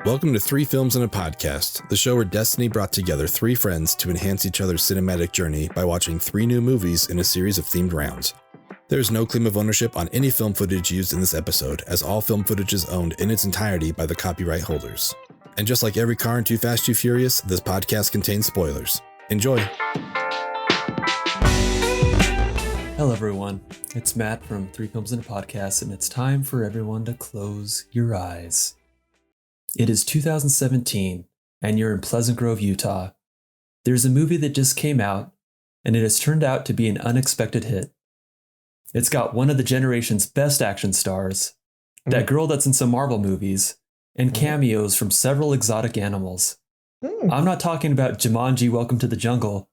Welcome to Three Films and a Podcast, the show where destiny brought together three friends to enhance each other's cinematic journey by watching three new movies in a series of themed rounds. There is no claim of ownership on any film footage used in this episode, as all film footage is owned in its entirety by the copyright holders. And just like every car in Too Fast, Too Furious, this podcast contains spoilers. Enjoy! Hello everyone, it's Matt from Three Films and a Podcast, and it's time for everyone to close your eyes. It is 2017, and you're in Pleasant Grove, Utah. There's a movie that just came out, and it has turned out to be an unexpected hit. It's got one of the generation's best action stars, that girl that's in some Marvel movies, and cameos from several exotic animals. I'm not talking about Jumanji, Welcome to the Jungle.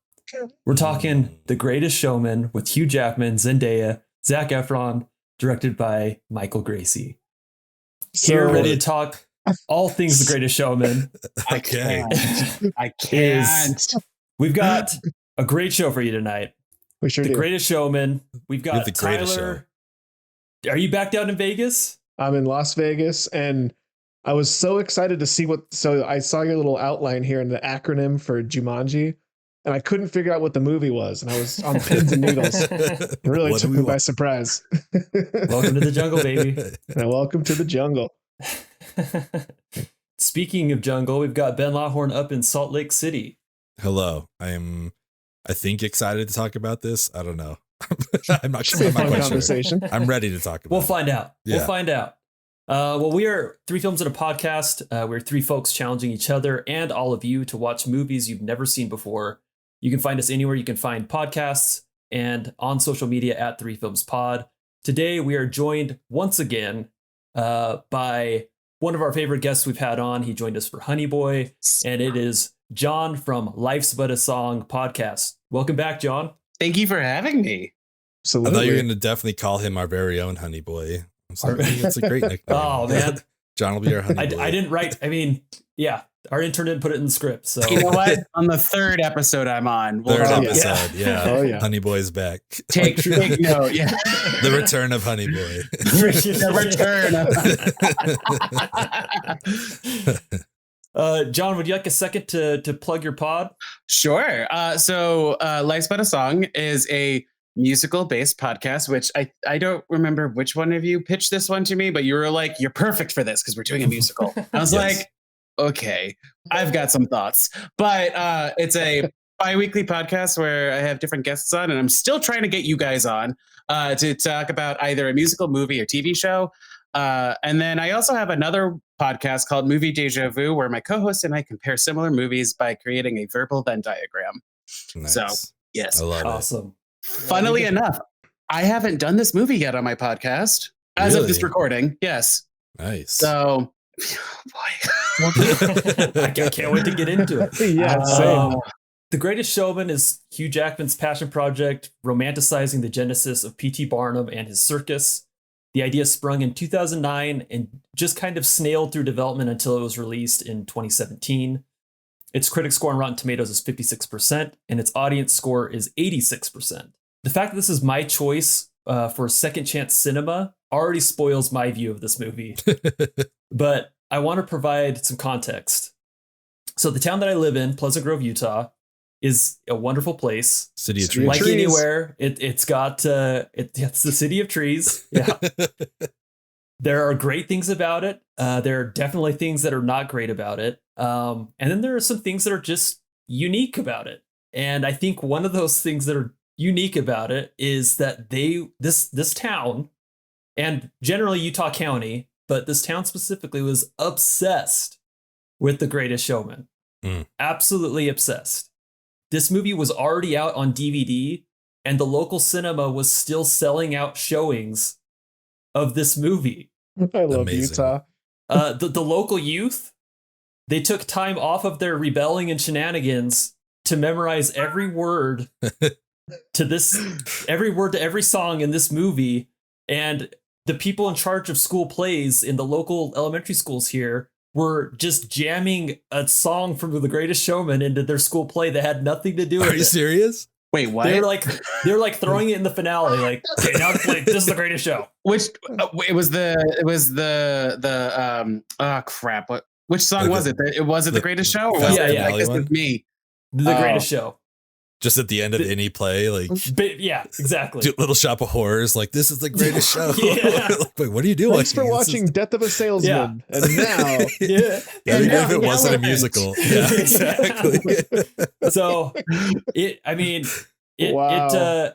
We're talking The Greatest Showman with Hugh Jackman, Zendaya, Zac Efron, directed by Michael Gracie. Here, ready to talk all things The Greatest Showman. I can't. We've got a great show for you tonight. We sure The do. Greatest Showman. We've got The Greatest Tyler. Are you back down in Vegas? I'm in Las Vegas, and I was so excited to see so I saw your little outline here in the acronym for Jumanji, and I couldn't figure out what the movie was, and I was on pins and needles. It really took me by surprise. Welcome to the jungle, baby. And welcome to the jungle. Speaking of jungle, we've got Ben Lawhorn up in Salt Lake City. Hello, I think excited to talk about this. I don't know. I'm not Should be a fun quite conversation. sure. I'm ready to talk about We'll find out. Yeah. We'll find out. Well, we are Three Films and a Podcast. We're three folks challenging each other and all of you to watch movies you've never seen before. You can find us anywhere you can find podcasts and on social media at Three Films Pod. Today, we are joined once again by one of our favorite guests we've had on. He joined us for Honey Boy, and it is John from Life's But a Song podcast. Welcome back, John. Thank you for having me. Absolutely. I thought you were going to definitely call him our very own Honey Boy. That's a great nickname. Oh, man. John will be our Honey Boy. I didn't write. I mean, yeah, our intern didn't put it in the script. So You know what? On the third episode I'm on, Third Oh, yeah. episode, yeah. Oh, yeah. Honey Boy's back. take note. Yeah. The return of Honey Boy. The return. John, would you like a second to plug your pod? Sure. So Life's But a Song is a musical-based podcast, which I don't remember which one of you pitched this one to me, but you were like, you're perfect for this because we're doing a musical. I was Yes. like, okay, I've got some thoughts. But it's a bi-weekly podcast where I have different guests on, and I'm still trying to get you guys on to talk about either a musical, movie, or TV show. And then I also have another podcast called Movie Deja Vu, where my co-host and I compare similar movies by creating a verbal Venn diagram. Nice. So, yes. I love Awesome. Funnily enough, I haven't done this movie yet on my podcast as of this Really? recording. Yes. it. Nice. So, boy. I can't wait to get into it. Yeah, same. The Greatest Showman is Hugh Jackman's passion project, romanticizing the genesis of P.T. Barnum and his circus. The idea sprung in 2009 and just kind of snailed through development until it was released in 2017. Its critic score on Rotten Tomatoes is 56%, and its audience score is 86%. The fact that this is my choice for Second Chance Cinema already spoils my view of this movie. But I want to provide some context. So the town that I live in, Pleasant Grove, Utah, is a wonderful place. City of City Trees. of Like trees. anywhere, it's got it's the city of trees. Yeah. There are great things about it. There are definitely things that are not great about it. And then there are some things that are just unique about it. And I think one of those things that are unique about it is that this town, and generally Utah County, but this town specifically, was obsessed with The Greatest Showman. Absolutely obsessed. This movie was already out on DVD, and the local cinema was still selling out showings of this movie. I love Amazing. Utah. The local youth, they took time off of their rebelling and shenanigans to memorize every word to every song in this movie. And the people in charge of school plays in the local elementary schools here were just jamming a song from The Greatest Showman into their school play that had nothing to do with Are you it. serious? Wait, what? They were like throwing it in the finale, like, okay, now this is the greatest show. Which it was the crap. Which song Like was it? Was it The Greatest Show? Or was Fast it Yeah, Like This one? Is Me? The Oh. Greatest Show. Just at the end of any play, like Yeah, exactly. Little Shop of Horrors, like this is the greatest show. Yeah. Like, wait, what are you doing? Thanks for This watching is- Death of a Salesman. And now, Yeah. That'd be great if it now wasn't a relevant. musical. Yeah, exactly. So it Wow.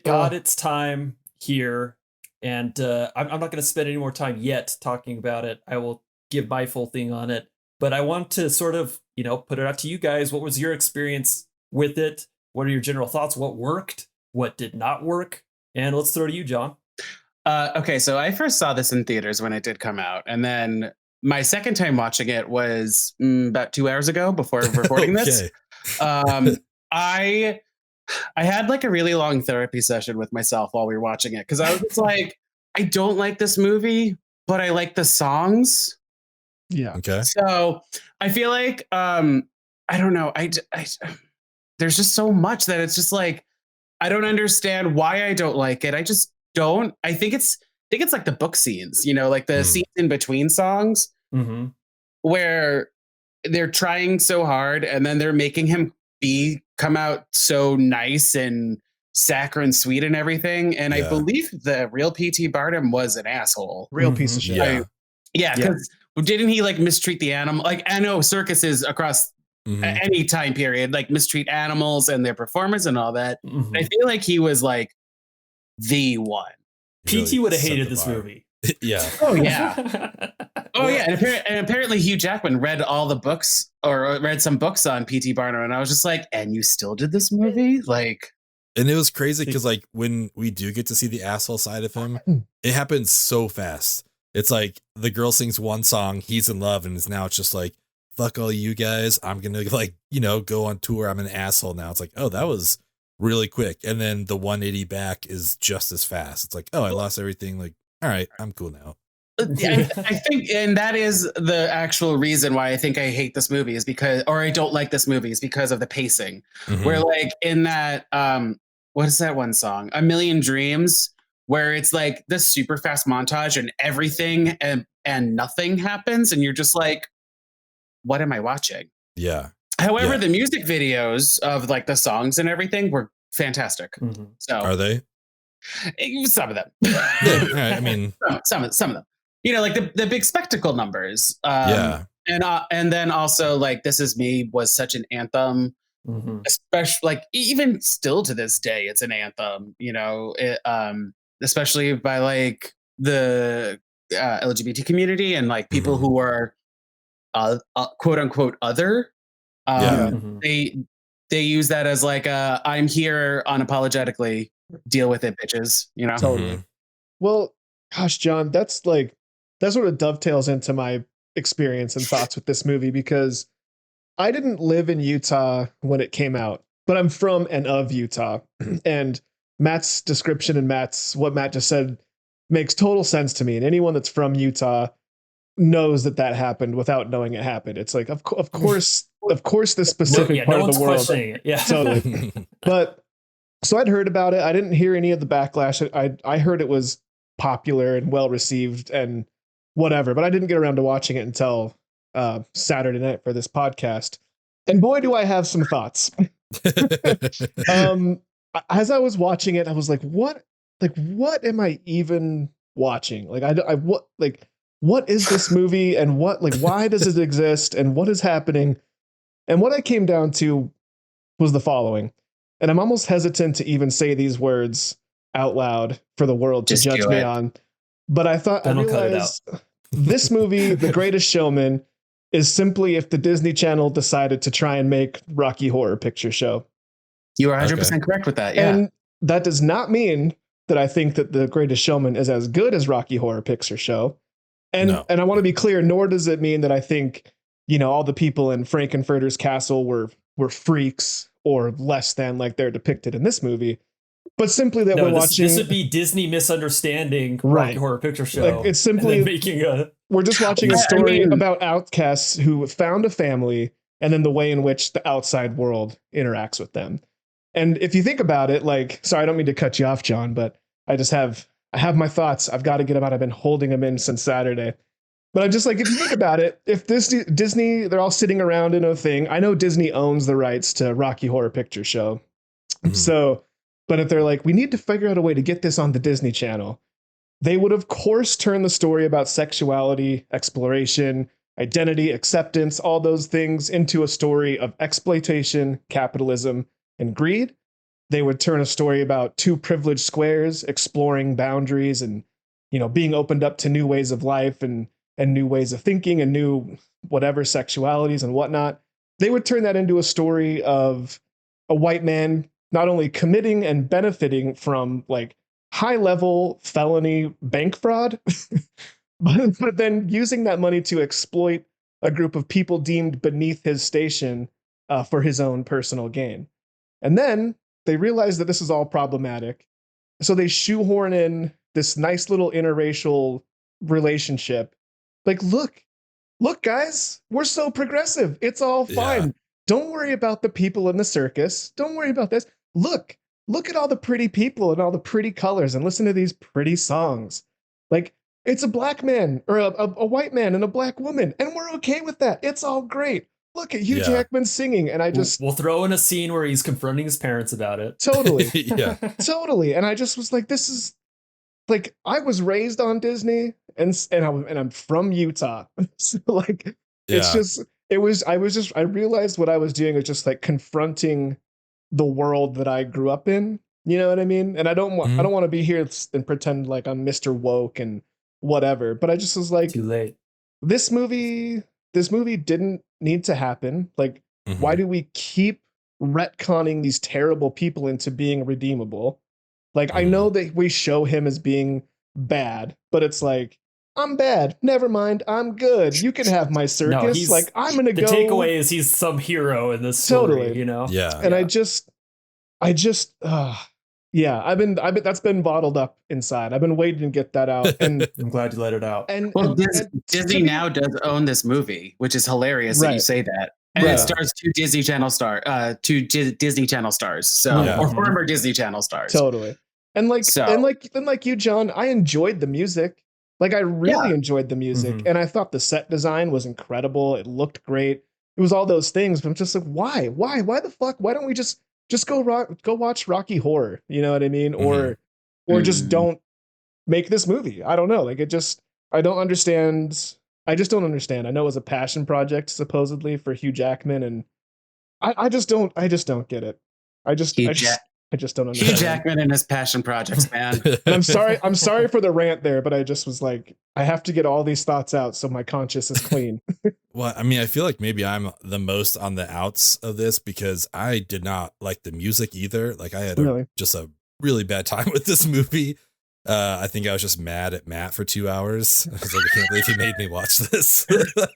got its time here, and I'm not going to spend any more time yet talking about it. I will give my full thing on it, but I want to sort of put it out to you guys. What was your experience with it? What are your general thoughts? What worked? What did not work? And let's throw to you, John. Okay, so I first saw this in theaters when it did come out, and then my second time watching it was about 2 hours ago before recording this. Okay. I had like a really long therapy session with myself while we were watching it because I was just like, I don't like this movie, but I like the songs. yeah. Okay. So I feel like I don't know. I there's just so much that it's just like I don't understand why I don't like it. I just don't. I think it's like the book scenes, like the scenes in between songs Mm-hmm. where they're trying so hard and then they're making him come out so nice and saccharine sweet and everything. And I Yeah. believe the real P.T. Barnum was an asshole. Real Mhm. piece of shit. Yeah. Yeah, because didn't he like mistreat the animal? Like I know circuses across Mhm. any time period like mistreat animals and their performers and all that. Mhm. I feel like he was like the one. PT would have set hated the this bar. movie. Yeah. Oh yeah. Oh yeah, and apparently Hugh Jackman read all the books or read some books on P.T. Barnum, and I was just like, and you still did this movie? Like, And it was crazy because like when we do get to see the asshole side of him, it happens so fast. It's like the girl sings one song, he's in love, and now it's just like, fuck all you guys. I'm gonna go on tour. I'm an asshole now. It's like, oh, that was really quick. And then the 180 back is just as fast. It's like, oh, I lost everything. Like, all right, I'm cool now. I think, and that is the actual reason why I think I hate this movie or I don't like this movie is because of the pacing. Mhm. Where like in that, what is that one song? A Million Dreams, where it's like this super fast montage and everything and nothing happens. And you're just like, what am I watching? Yeah. However, Yeah. the music videos of like the songs and everything were fantastic. Mhm. So Are they? some of them, Yeah. All right. I mean, some of them, like the big spectacle numbers. yeah. And then also like This Is Me was such an anthem, Mhm. especially like even still to this day, it's an anthem, especially by like the LGBT community and like people Mhm. who are quote unquote other. Yeah. Mhm. They use that as like I'm here unapologetically, deal with it, bitches, Totally. Well, gosh, John, that sort of dovetails into my experience and thoughts with this movie because I didn't live in Utah when it came out, but I'm from and of Utah. And Matt's description and what Matt just said makes total sense to me. And anyone that's from Utah knows that happened without knowing it happened. It's like, of course, this specific No part of one's the world. questioning it. Yeah. Totally. But so I'd heard about it. I didn't hear any of the backlash. I heard it was popular and well received and whatever, but I didn't get around to watching it until Saturday night for this podcast. And boy, do I have some thoughts. As I was watching it, I was like, what am I even watching? What is this movie and why does it exist and what is happening? And what I came down to was the following. And I'm almost hesitant to even say these words out loud for the world to Just judge do me it. on. But I thought, Then I I'll cut it realized this movie, The Greatest Showman, is simply if the Disney Channel decided to try and make Rocky Horror Picture Show. You are 100% correct with that. Yeah. And that does not mean that I think that The Greatest Showman is as good as Rocky Horror Picture Show. And No. and I want to be clear, nor does it mean that I think, all the people in Frankenfurter's castle were freaks or less than like they're depicted in this movie. But simply that we're watching. This would be Disney misunderstanding Right. Rocky Horror Picture Show. Like, it's simply- and then making a. We're just watching a I story mean- about outcasts who found a family and then the way in which the outside world interacts with them. And if you think about it, sorry, I don't mean to cut you off, John, but I have my thoughts. I've got to get them out. I've been holding them in since Saturday. But I'm just like, if you think about it, if this Disney, they're all sitting around in a thing. I know Disney owns the rights to Rocky Horror Picture Show. So, but if they're like, we need to figure out a way to get this on the Disney Channel, they would of course turn the story about sexuality, exploration, identity, acceptance, all those things into a story of exploitation, capitalism, and greed. They would turn a story about two privileged squares exploring boundaries and, being opened up to new ways of life and new ways of thinking and new whatever sexualities and whatnot. They would turn that into a story of a white man not only committing and benefiting from like high level felony bank fraud, but then using that money to exploit a group of people deemed beneath his station for his own personal gain. And then they realize that this is all problematic. So they shoehorn in this nice little interracial relationship. Like, look, guys, we're so progressive. It's all fine. Yeah. Don't worry about the people in the circus. Don't worry about this. Look at all the pretty people and all the pretty colors and listen to these pretty songs. Like, it's a black man or a white man and a black woman. And we're okay with that. It's all great. Look at Hugh Jackman singing. And we'll throw in a scene where he's confronting his parents about it. Totally. Totally. And I just was like, this is like, I was raised on Disney and I'm from Utah. So like, it's just, I realized what I was doing was just like confronting the world that I grew up in. You know what I mean? And I don't want to be here and pretend like I'm Mr. Woke and whatever, but I just was like, too late. This movie didn't need to happen. Like, why do we keep retconning these terrible people into being redeemable? Like, I know that we show him as being bad, but it's like, I'm bad. Never mind. I'm good. You can have my circus. No, like, I'm going to go. The takeaway is he's some hero in this story, totally. Yeah. And I just, I've been that's been bottled up inside. I've been waiting to get that out, and I'm glad you let it out. And Disney now does own this movie, which is hilarious that you say that. And it stars two Disney Channel stars, so or former Disney Channel stars. Totally. And like you, John, I enjoyed the music. Like, I really enjoyed the music, and I thought the set design was incredible. It looked great. It was all those things, but I'm just like, why the fuck? Why don't we just go watch Rocky Horror? You know what I mean? Or just don't make this movie. I don't know. Like, I don't understand. I just don't understand. I know it was a passion project supposedly for Hugh Jackman, and I just don't get it. I just don't understand. Hugh Jackman and his passion projects, man. And I'm sorry for the rant there, but I just was like, I have to get all these thoughts out so my conscience is clean. Well, I mean, I feel like maybe I'm the most on the outs of this because I did not like the music either. Like, I had just a really bad time with this movie. I think I was just mad at Matt for 2 hours. I was like, I can't believe he made me watch this.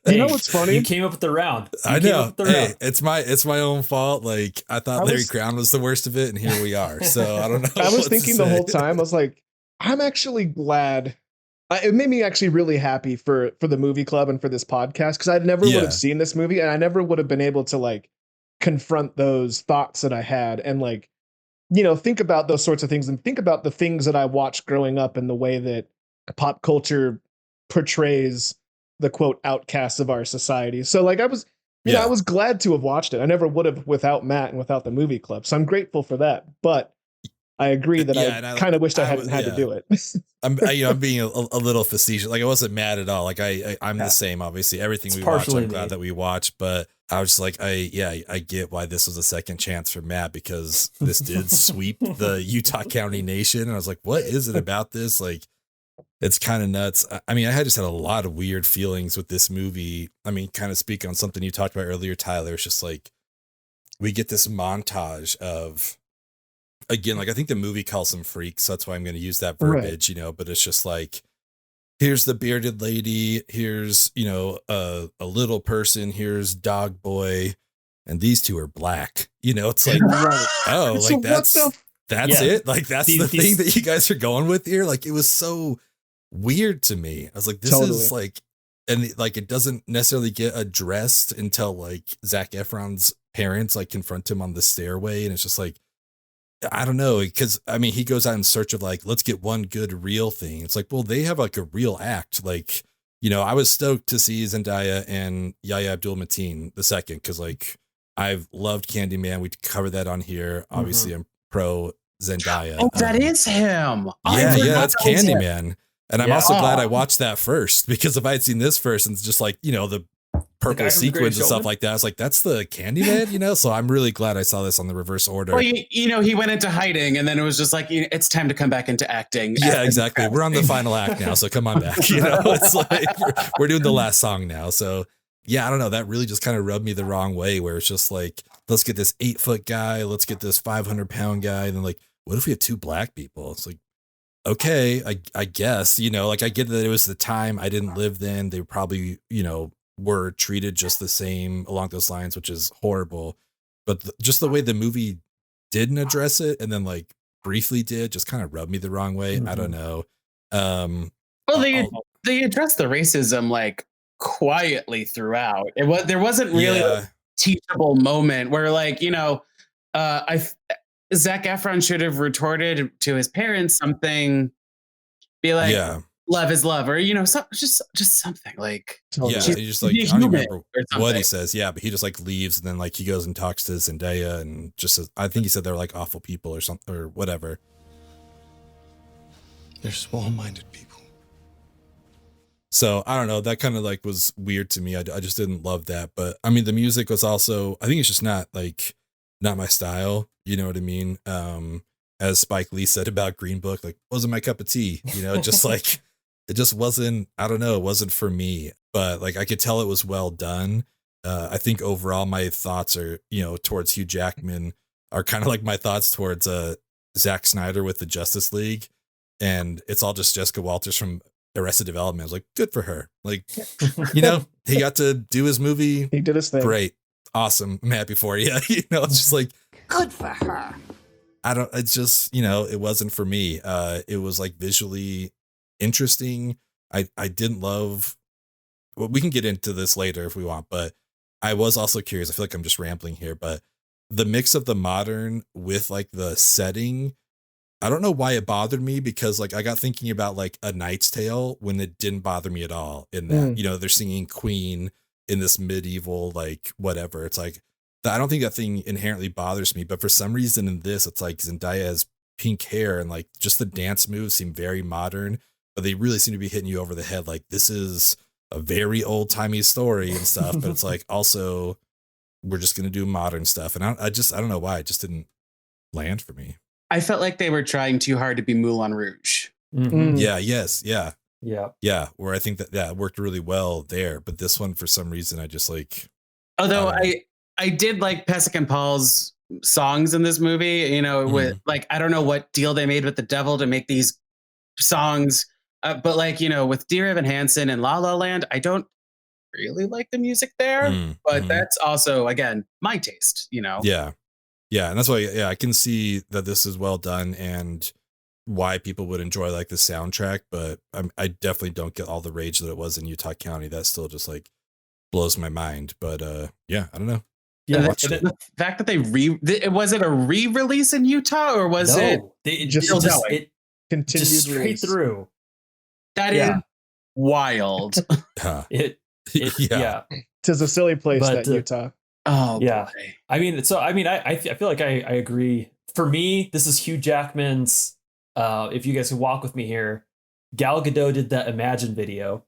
You know what's funny? You came up with the round. I know. Hey, it's my own fault. Like, I thought Larry Crown was the worst of it, and here we are. So I don't know. I was thinking the whole time, I was like, I'm actually glad. It made me actually really happy for the movie club and for this podcast, because I never would have seen this movie, and I never would have been able to like confront those thoughts that I had and like, think about those sorts of things and think about the things that I watched growing up and the way that pop culture portrays the quote outcasts of our society. So like I was glad to have watched it. I never would have without Matt and without the movie club. So I'm grateful for that. But I agree that I kind of wished I hadn't had to do it. I'm being a little facetious. Like, I wasn't mad at all. Like I'm the same, obviously. Everything we watched, I'm glad that we watched, but I was just like, I get why this was a second chance for Matt, because this did sweep the Utah County nation. And I was like, what is it about this? Like, it's kind of nuts. I mean, I just had a lot of weird feelings with this movie. I mean, kind of speak on something you talked about earlier, Tyler. It's just like, we get this montage of, again, like, I think the movie calls them freaks. So that's why I'm going to use that verbiage, but it's just like, here's the bearded lady, here's, a little person, here's dog boy, and these two are black. It's like, oh, like, so that's it. Like, that's the thing that you guys are going with here. Like, it was so weird to me. I was like, this is like, and like, it doesn't necessarily get addressed until like Zac Efron's parents like confront him on the stairway. And it's just like, I don't know, because I mean, he goes out in search of like, let's get one good real thing. It's like, well, they have like a real act. Like, I was stoked to see Zendaya and Yahya Abdul-Mateen the second, because like I've loved Candyman. We covered that on here. Obviously, I'm pro Zendaya. Oh, that is him. Yeah, that's that was him. Candyman. And I'm also glad I watched that first, because if I had seen this first and it's just like, the purple sequins and stuff like that, I was like, that's the Candyman, So I'm really glad I saw this on the reverse order. Well, he went into hiding, and then it was just like, it's time to come back into acting. Yeah, exactly. We're on the final act now, so come on back. It's like we're doing the last song now. So yeah, I don't know. That really just kind of rubbed me the wrong way, where it's just like, let's get this 8-foot guy, let's get this 500-pound guy, and then like, what if we had 2 black people? It's like, okay, I guess, like I get that it was the time. I didn't live then. They probably, were treated just the same along those lines, which is horrible. But just the way the movie didn't address it, and then like briefly did, just kind of rubbed me the wrong way. I don't know. Well, they addressed the racism like quietly throughout. There wasn't really a teachable moment where like, Zac Efron should have retorted to his parents something, be like, love is love, or just something like. Yeah, he just like, I don't even remember what he says. Yeah, but he just like leaves, and then like he goes and talks to Zendaya, and just says, I think he said they're like awful people or something or whatever. They're small-minded people. So I don't know. That kind of like was weird to me. I just didn't love that. But I mean, the music was also, I think it's just not my style. You know what I mean? As Spike Lee said about Green Book, like, wasn't my cup of tea, just like, it just wasn't, I don't know. It wasn't for me, but like, I could tell it was well done. I think overall my thoughts are, towards Hugh Jackman are kind of like my thoughts towards, Zack Snyder with the Justice League. And it's all just Jessica Walters from Arrested Development. I was like, good for her. Like, he got to do his movie. He did his thing. Great. Awesome. I'm happy for you. It's just like, good for her. It's just, it wasn't for me. It was like visually interesting. I didn't love, well, we can get into this later if we want, but I was also curious. I feel like I'm just rambling here, but the mix of the modern with like the setting, I don't know why it bothered me, because like I got thinking about like A Knight's Tale when it didn't bother me at all in that, they're singing Queen in this medieval, like whatever. It's like, I don't think that thing inherently bothers me, but for some reason in this, it's like Zendaya has pink hair and like just the dance moves seem very modern, but they really seem to be hitting you over the head. Like, this is a very old timey story and stuff, but it's like, also we're just going to do modern stuff. And I don't know why it just didn't land for me. I felt like they were trying too hard to be Moulin Rouge. Yeah. Yes. Yeah. Yeah. Where I think that worked really well there, but this one, for some reason, I just like, although I did like Pesek and Paul's songs in this movie, with like, I don't know what deal they made with the devil to make these songs. But like, with Dear Evan Hansen and La La Land, I don't really like the music there, but that's also, again, my taste, Yeah. Yeah. And that's why, I can see that this is well done and why people would enjoy like the soundtrack, but I definitely don't get all the rage that it was in Utah County. That still just like blows my mind. But I don't know. Yeah, the fact that they was it a re-release in Utah, or was it continued straight release through? That is wild. Yeah. Tis a silly place, that Utah. Oh yeah. Boy. I feel like I agree. For me, this is Hugh Jackman's. If you guys can walk with me here, Gal Gadot did that Imagine video.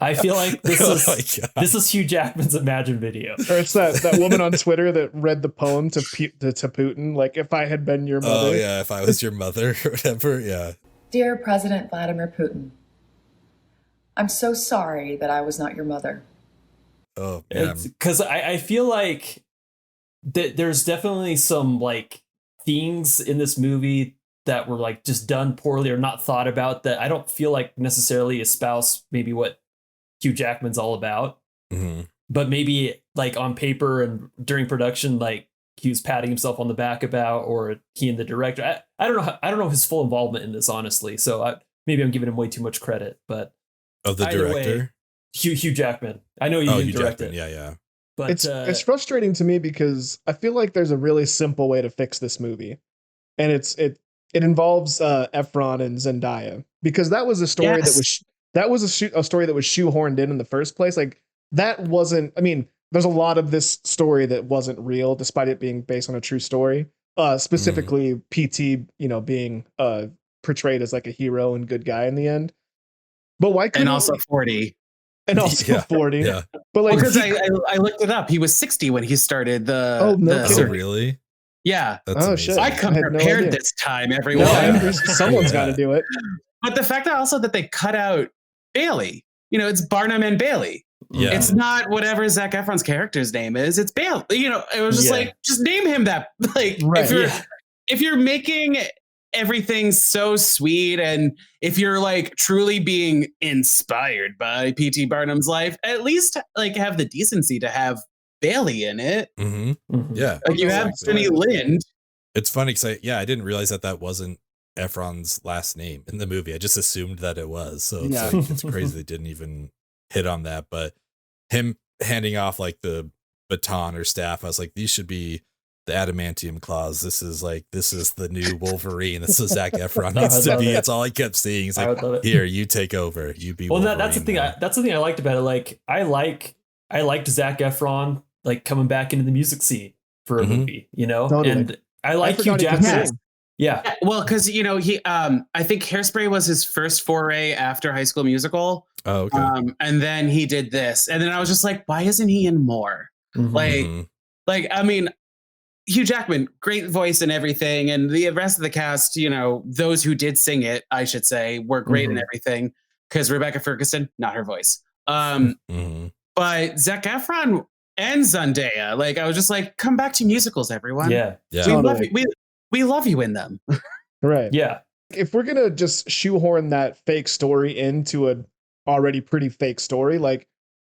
I feel like this is Hugh Jackman's Imagine video. Or it's that woman on Twitter that read the poem to Putin, like, if I had been your mother. Oh yeah, if I was your mother or whatever. Yeah. Dear President Vladimir Putin, I'm so sorry that I was not your mother. Oh, man. Because I feel like there's definitely some like things in this movie that were like just done poorly or not thought about, that I don't feel like necessarily espouse maybe what Hugh Jackman's all about. But maybe like on paper and during production, like he was patting himself on the back about, or he and the director. I don't know his full involvement in this, honestly. So maybe I'm giving him way too much credit. But of the director, Hugh Jackman. I know you direct it. Yeah. But it's frustrating to me because I feel like there's a really simple way to fix this movie, and it involves Efron and Zendaya, because that was a story that was a story that was shoehorned in the first place. Like that wasn't. I mean, there's a lot of this story that wasn't real, despite it being based on a true story. Specifically, PT, being portrayed as like a hero and good guy in the end. But why couldn't and also 40. And also 40. Yeah. But like, because I looked it up. He was 60 when he started the. Oh, no Oh, really? Yeah. That's amazing. shit. I come prepared this time, everyone. No, someone's got to do it. But the fact that also that they cut out Bailey, it's Barnum and Bailey. Yeah. It's not whatever Zac Efron's character's name is. It's Bailey. It was just like, just name him that. Like, if you're making everything so sweet, and if you're like truly being inspired by P.T. Barnum's life, at least like have the decency to have Bailey in it. Mm-hmm. Mm-hmm. Yeah. Like you have Jenny Lind. It's funny because I didn't realize that wasn't Efron's last name in the movie. I just assumed that it was. So it's crazy they didn't even hit on that. But him handing off like the baton or staff, I was like, these should be the adamantium claws. This is the new Wolverine. This is Zac Efron needs to be. It's all I kept seeing. He's like, here, you take over. You be. Well, Wolverine that's the thing. That's the thing I liked about it. Like, I liked Zac Efron like coming back into the music scene for a movie. Totally. And I like Hugh Jackman. Yeah. Well, because he, I think Hairspray was his first foray after High School Musical. Oh, okay. And then he did this, and then I was just like, why isn't he in more? Mm-hmm. Like, I mean, Hugh Jackman, great voice and everything, and the rest of the cast, those who did sing it, I should say, were great and everything. Because Rebecca Ferguson, not her voice. But Zac Efron and Zendaya, like, I was just like, come back to musicals, everyone. Yeah. We love you in them. Right. Yeah. If we're gonna just shoehorn that fake story into an already pretty fake story, like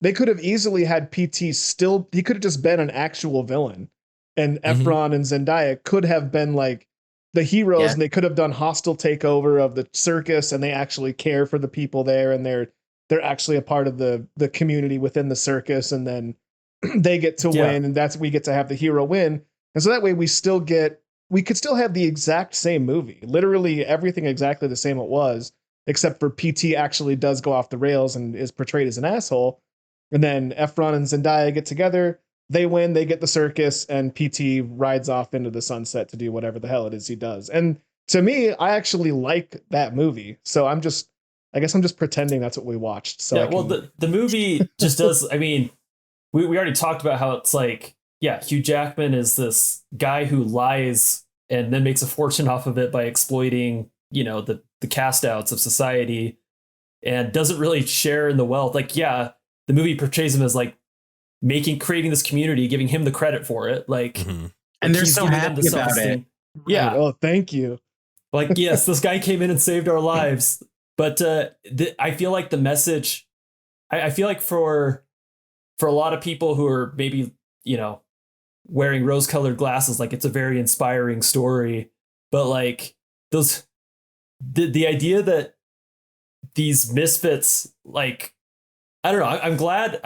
they could have easily had PT he could have just been an actual villain. And Efron and Zendaya could have been like the heroes, and they could have done hostile takeover of the circus, and they actually care for the people there, and they're actually a part of the community within the circus, and then they get to win, and we get to have the hero win. And so that way we could still have the exact same movie, literally everything exactly the same it was, except for PT actually does go off the rails and is portrayed as an asshole. And then Efron and Zendaya get together. They win, they get the circus, and PT rides off into the sunset to do whatever the hell it is he does. And to me, I actually like that movie. So I guess I'm just pretending that's what we watched. So the movie just does. I mean, we already talked about how it's like, Hugh Jackman is this guy who lies and then makes a fortune off of it by exploiting, the cast outs of society, and doesn't really share in the wealth. Like, the movie portrays him as like creating this community, giving him the credit for it. Like, and they're so happy about it. Yeah. Oh, thank you. Like, yes, this guy came in and saved our lives. But I feel like the message, I feel like for a lot of people who are maybe, wearing rose-colored glasses, like it's a very inspiring story. But like the idea that these misfits, like, I don't know. I'm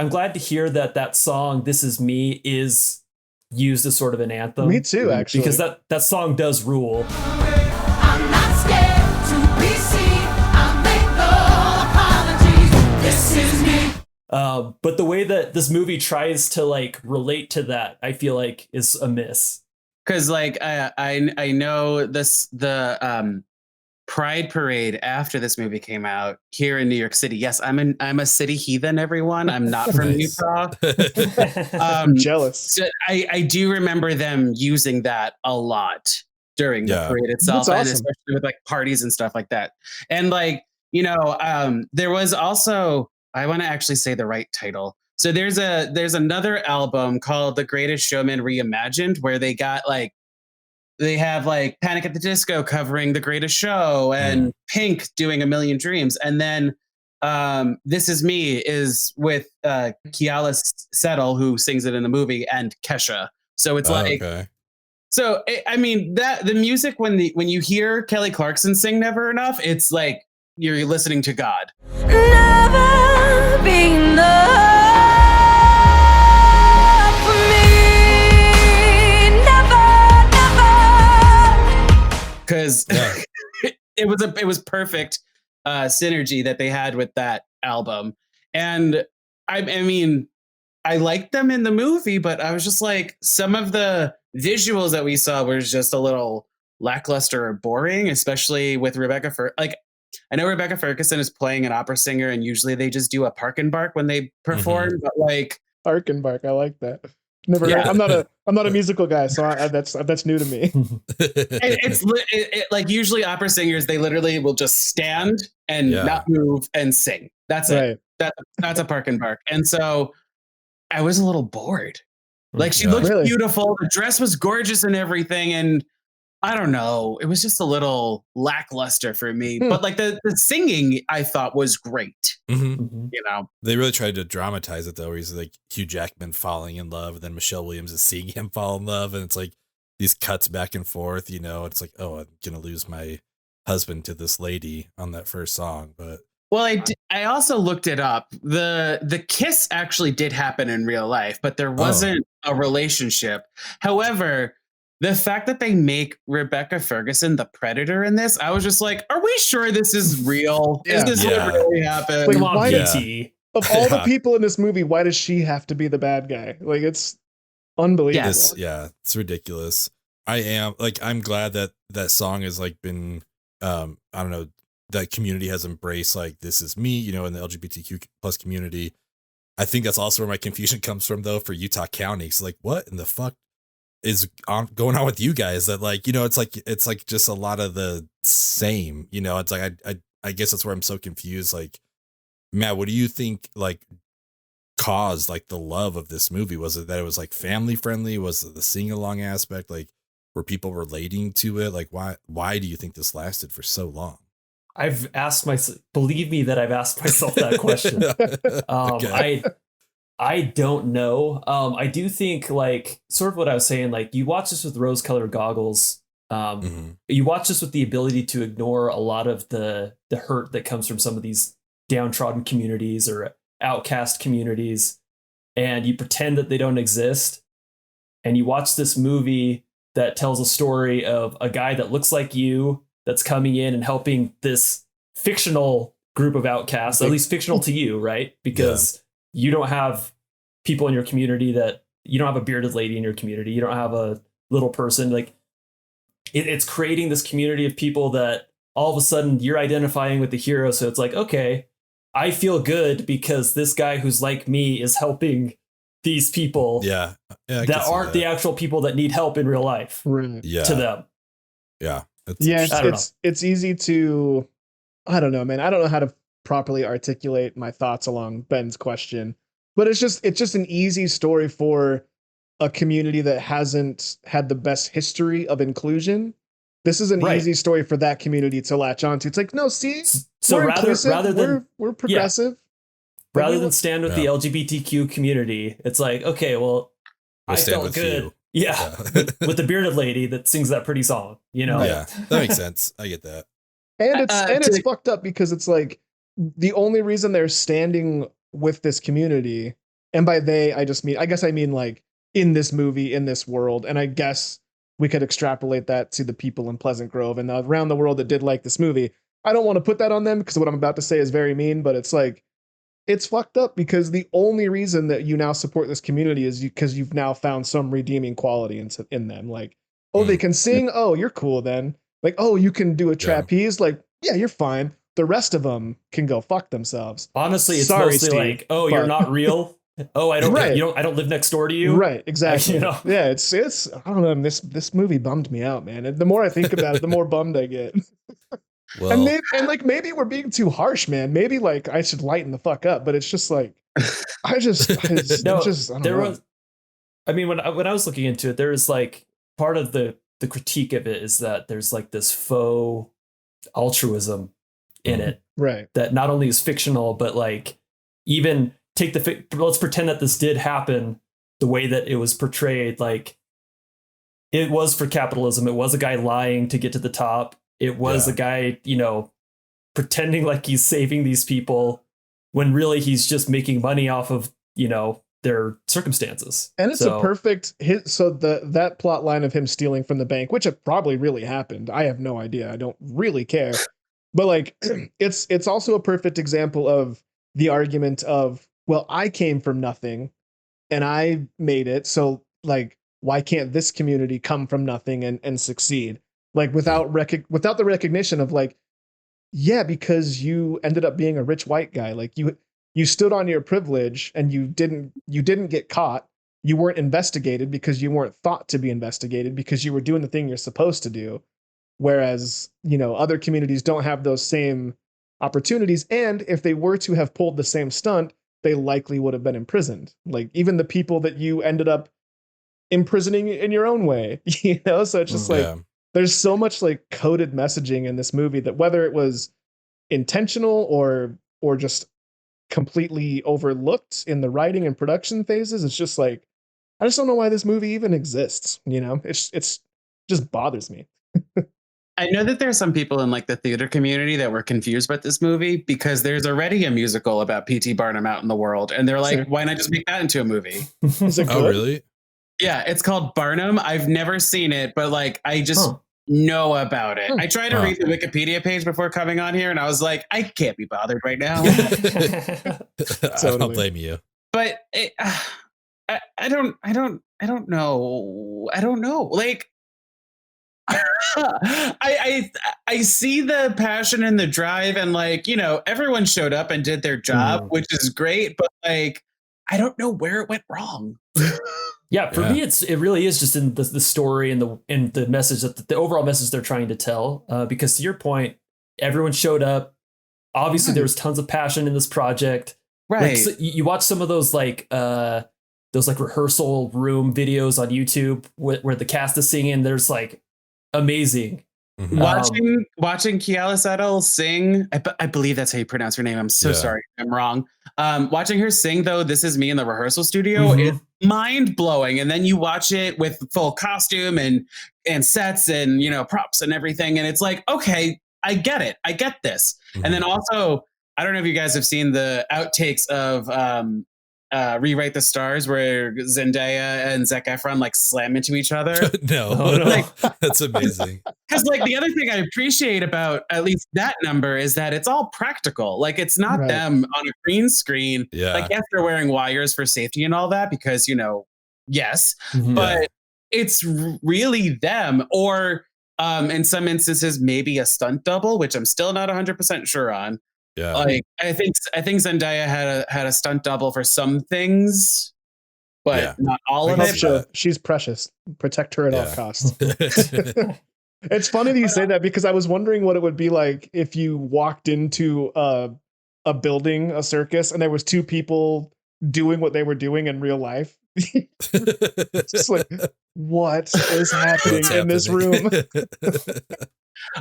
glad to hear that song "This Is Me" is used as sort of an anthem. Me too, actually, because that song does rule. I'm not scared to be seen. I'll make no apologies. This is me. But the way that this movie tries to like relate to that, I feel like is a miss. Because like I know the Pride Parade after this movie came out here in New York City. Yes, I'm a city heathen, everyone. I'm not from Utah. Jealous. So I do remember them using that a lot during the parade itself, That's awesome. and especially with like parties and stuff like that. And like, there was also, I want to actually say the right title. So there's another album called The Greatest Showman Reimagined, where they have like Panic at the Disco covering The Greatest Show, and Pink doing A Million Dreams. And then This Is Me is with Keala Settle, who sings it in the movie, and Kesha. So it's so I mean, that the music, when you hear Kelly Clarkson sing Never Enough, it's like you're listening to God. Never be enough for me. Never. Because it was perfect synergy that they had with that album. And I mean, I liked them in the movie, but I was just like, some of the visuals that we saw were just a little lackluster or boring, especially with Rebecca I know Rebecca Ferguson is playing an opera singer, and usually they just do a park and bark when they perform. But like Park and bark, I like that. Never heard. I'm not a musical guy, so that's new to me. Like usually opera singers, they literally will just stand and not move and sing. That's it. That's a park and bark. And so I was a little bored. Like she looked beautiful. The dress was gorgeous and everything. And I don't know. It was just a little lackluster for me. But like the singing, I thought was great. Mm-hmm. You know, they really tried to dramatize it though. Where he's like Hugh Jackman falling in love, and then Michelle Williams is seeing him fall in love, and it's like these cuts back and forth. You know, it's like, oh, I'm gonna lose my husband to this lady on that first song. But well, I also looked it up. The kiss actually did happen in real life, but there wasn't a relationship. However, the fact that they make Rebecca Ferguson the predator in this, I was just like, are we sure this is real? Is this what really happened? Like, why of all the people in this movie, why does she have to be the bad guy? Like, it's unbelievable. It's ridiculous. I'm glad that that song has like been, I don't know, that community has embraced like, this is me, you know, in the LGBTQ plus community. I think that's also where my confusion comes from though, for Utah County. It's like, what in the fuck is going on with you guys? That like, you know, it's like just a lot of the same, you know. It's like I guess that's where I'm so confused. Like, Matt, what do you think like caused like the love of this movie? Was it that it was like family friendly? Was it the sing along aspect? Like, were people relating to it? Like, why do you think this lasted for so long? I've asked myself, believe me that I've asked myself that question. Okay. I don't know. I do think like sort of what I was saying, like you watch this with rose colored goggles. You watch this with the ability to ignore a lot of the hurt that comes from some of these downtrodden communities or outcast communities. And you pretend that they don't exist. And you watch this movie that tells a story of a guy that looks like you that's coming in and helping this fictional group of outcasts, at least fictional to you, right? Because you don't have people in your community you don't have a bearded lady in your community. You don't have a little person. Like it's creating this community of people that all of a sudden you're identifying with the hero. So it's like, okay, I feel good because this guy who's like me is helping these people that aren't the actual people that need help in real life to them. Yeah. It's easy to, I don't know, man. I don't know how to properly articulate my thoughts along Ben's question, but it's just an easy story for a community that hasn't had the best history of inclusion. This is an easy story for that community to latch onto. It's like, no, see, so rather than we're progressive. Rather than stand with the LGBTQ community, it's like, okay, well, I felt good. With the bearded lady that sings that pretty song, you know? Yeah, that makes sense. I get that. And it's fucked up because it's like the only reason they're standing with this community, and by they, I guess I mean like in this movie, in this world, and I guess we could extrapolate that to the people in Pleasant Grove and around the world that did like this movie. I don't want to put that on them because what I'm about to say is very mean, but it's like, it's fucked up because the only reason that you now support this community is because you've now found some redeeming quality in them. Like, oh, they can sing. Oh, you're cool then. Like, oh, you can do a trapeze. Like, yeah, you're fine. The rest of them can go fuck themselves. Honestly, it's mostly Steve, like, oh, you're not real. Oh, I don't live next door to you. Right. Exactly. You know? Yeah. It's, I don't know. This movie bummed me out, man. And the more I think about it, the more bummed I get. Well, and maybe we're being too harsh, man. Maybe like I should lighten the fuck up, but it's just like I don't know. I mean, when I was looking into it, there was like part of the critique of it is that there's like this faux altruism in it, right? That not only is fictional, but like even let's pretend that this did happen the way that it was portrayed. Like it was for capitalism. It was a guy lying to get to the top. It was a guy, you know, pretending like he's saving these people when really he's just making money off of, you know, their circumstances. And it's a perfect hit. So that plot line of him stealing from the bank, which probably really happened. I have no idea. I don't really care. But like, it's also a perfect example of the argument of, well, I came from nothing and I made it. So like, why can't this community come from nothing and succeed? Like without the recognition of like, yeah, because you ended up being a rich white guy. Like you stood on your privilege and you didn't get caught. You weren't investigated because you weren't thought to be investigated because you were doing the thing you're supposed to do. Whereas, other communities don't have those same opportunities. And if they were to have pulled the same stunt, they likely would have been imprisoned. Like even the people that you ended up imprisoning in your own way, So it's just like, there's so much like coded messaging in this movie that whether it was intentional or just completely overlooked in the writing and production phases, it's just like, I just don't know why this movie even exists. It's just bothers me. I know that there are some people in like the theater community that were confused about this movie because there's already a musical about P.T. Barnum out in the world. And they're like, why not just make that into a movie? Is it good? Oh, really? Yeah, it's called Barnum. I've never seen it, but like I just know about it. I tried to read the Wikipedia page before coming on here and I was like, I can't be bothered right now. I don't blame you. But I don't know. I don't know. Like I see the passion and the drive and like, everyone showed up and did their job, which is great, but like I don't know where it went wrong. Yeah, for me, it really is just in the story and the message that the overall message they're trying to tell. Because to your point, everyone showed up. Obviously, there was tons of passion in this project. Right. Like, so you watch some of those rehearsal room videos on YouTube where the cast is singing. There's like amazing. Mm-hmm. Watching Keala Settle sing, I believe that's how you pronounce her name. I'm so sorry, I'm wrong. Watching her sing though, This Is Me in the rehearsal studio is mind blowing. And then you watch it with full costume and sets and props and everything, and it's like, okay, I get it, I get this. And then also, I don't know if you guys have seen the outtakes of Rewrite the Stars where Zendaya and Zac Efron like slam into each other. No. Like, that's amazing. Because like the other thing I appreciate about at least that number is that it's all practical. Like it's not them on a green screen. Yeah. Like yes, they're wearing wires for safety and all that because yes, but it's really them or in some instances maybe a stunt double, which I'm still not 100% sure on. Yeah. Like I think Zendaya had a stunt double for some things, but not all of it. She's precious. Protect her at all costs. It's funny that you say that because I was wondering what it would be like if you walked into a building, a circus, and there was two people doing what they were doing in real life. It's just like, what is happening in this room?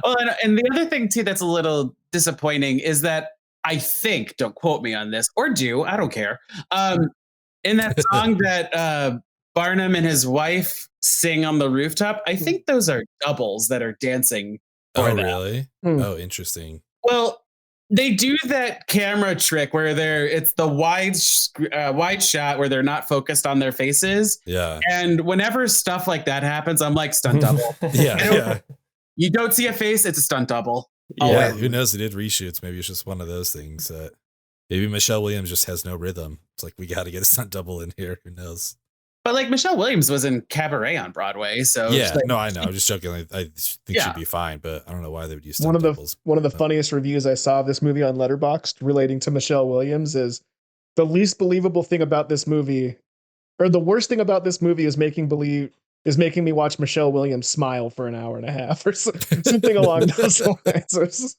Oh, and the other thing too that's a little disappointing is that I think, don't quote me on this, or do, I don't care. In that song that Barnum and his wife sing on the rooftop, I think those are doubles that are dancing. Oh, really? Oh, interesting. Well, they do that camera trick where it's the wide shot where they're not focused on their faces. Yeah. And whenever stuff like that happens, I'm like, stunt double. Yeah. You don't see a face, it's a stunt double. Yeah, who knows? They did reshoots. Maybe it's just one of those things that maybe Michelle Williams just has no rhythm. It's like, we got to get a stunt double in here. Who knows? But like Michelle Williams was in Cabaret on Broadway, so yeah, no, I know. I'm just joking. I think she'd be fine, but I don't know why they would use stunt doubles. One of the funniest reviews I saw of this movie on Letterboxd relating to Michelle Williams is the least believable thing about this movie, or the worst thing about this movie is making me watch Michelle Williams smile for an hour and a half or something along those lines. It's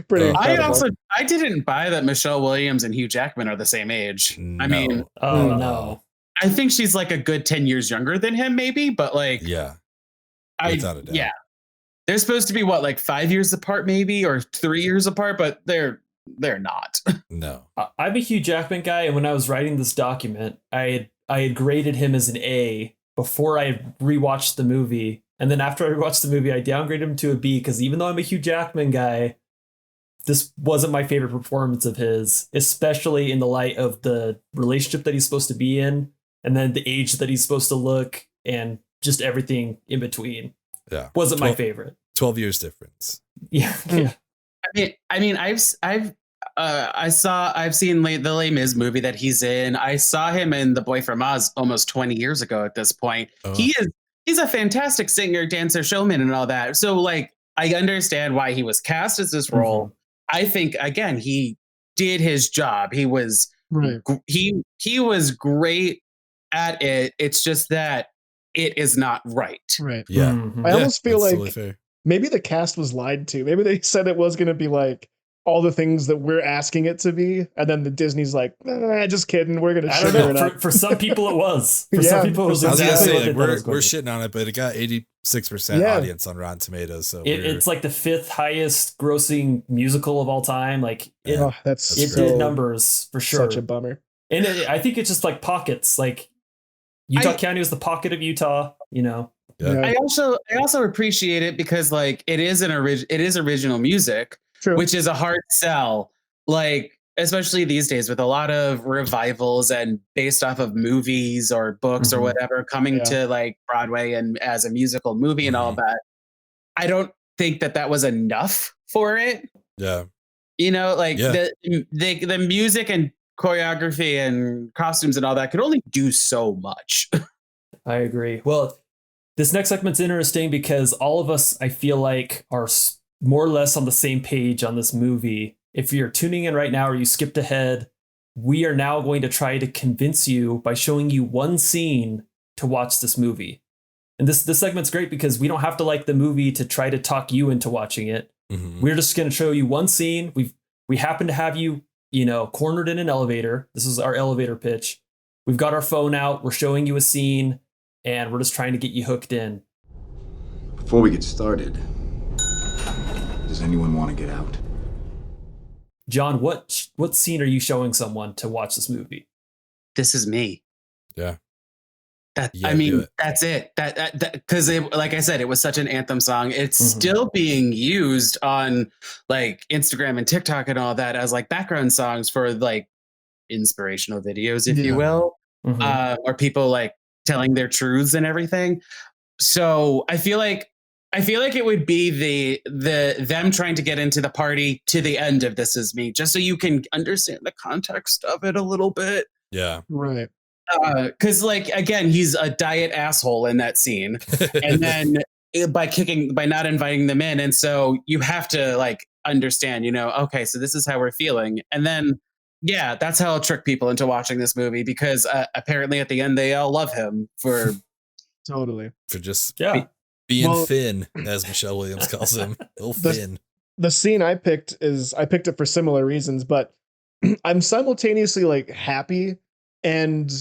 pretty incredible. I didn't buy that Michelle Williams and Hugh Jackman are the same age. No. I mean, no. I think she's like a good 10 years younger than him, maybe, but like, without a doubt. They're supposed to be what, like 5 years apart, maybe, or 3 years apart, but they're not. No. I'm a Hugh Jackman guy, and when I was writing this document, I had graded him as an A before I rewatched the movie. And then after I rewatched the movie, I downgraded him to a B because even though I'm a Hugh Jackman guy, this wasn't my favorite performance of his, especially in the light of the relationship that he's supposed to be in and then the age that he's supposed to look and just everything in between. Yeah. Wasn't my favorite. 12 years difference. Yeah. I've seen the Les Mis movie that he's in. I saw him in The Boy from Oz almost 20 years ago at this point. Oh. He's a fantastic singer, dancer, showman, and all that. So like I understand why he was cast as this role. I think again he did his job. He was he was great at it. It's just that it is not right. Right. Yeah. I almost feel that's like totally fair. maybe the cast was lied to. Maybe they said it was going to be like all the things that we're asking it to be, and then the Disney's like, just kidding. We're going to sugar it up. For some people, it was. For some people, it was I was exactly gonna what say, they like, thought it was we're going to be. shitting on it, but it got 86% Yeah. audience on Rotten Tomatoes. So It's like the 5th highest grossing musical of all time. Like it, Oh, that's it so- did numbers for sure. Such a bummer. And I think it's just like pockets. Like Utah County was the pocket of Utah. You know. Yeah. I also appreciate it because like it is original music, True. which is a hard sell. Like especially these days with a lot of revivals and based off of movies or books or whatever coming to like Broadway and as a musical movie and all that. I don't think that was enough for it. Yeah. You know, like the music and choreography and costumes and all that could only do so much. I agree. Well, this next segment's interesting because all of us, I feel like, are more or less on the same page on this movie. If you're tuning in right now or you skipped ahead, we are now going to try to convince you by showing you one scene to watch this movie. And this segment's great because we don't have to like the movie to try to talk you into watching it. We're just going to show you one scene. We happen to have you, cornered in an elevator. This is our elevator pitch. We've got our phone out. We're showing you a scene, and we're just trying to get you hooked in. Before we get started, does anyone want to get out? John, what scene are you showing someone to watch this movie? This is me. Yeah. That's it. That because like I said, it was such an anthem song. It's still being used on like Instagram and TikTok and all that as like background songs for like inspirational videos, if you will, or people like telling their truths and everything. So I feel like it would be the them trying to get into the party to the end of This Is Me, just so you can understand the context of it a little bit. Yeah. Right. Because like again, he's a diet asshole in that scene, and then by not inviting them in, and so you have to like understand, okay, so this is how we're feeling, and then that's how I'll trick people into watching this movie because apparently at the end they all love him for totally for just being Finn, as Michelle Williams calls him. Little Finn. The scene I picked it for similar reasons, but I'm simultaneously like happy and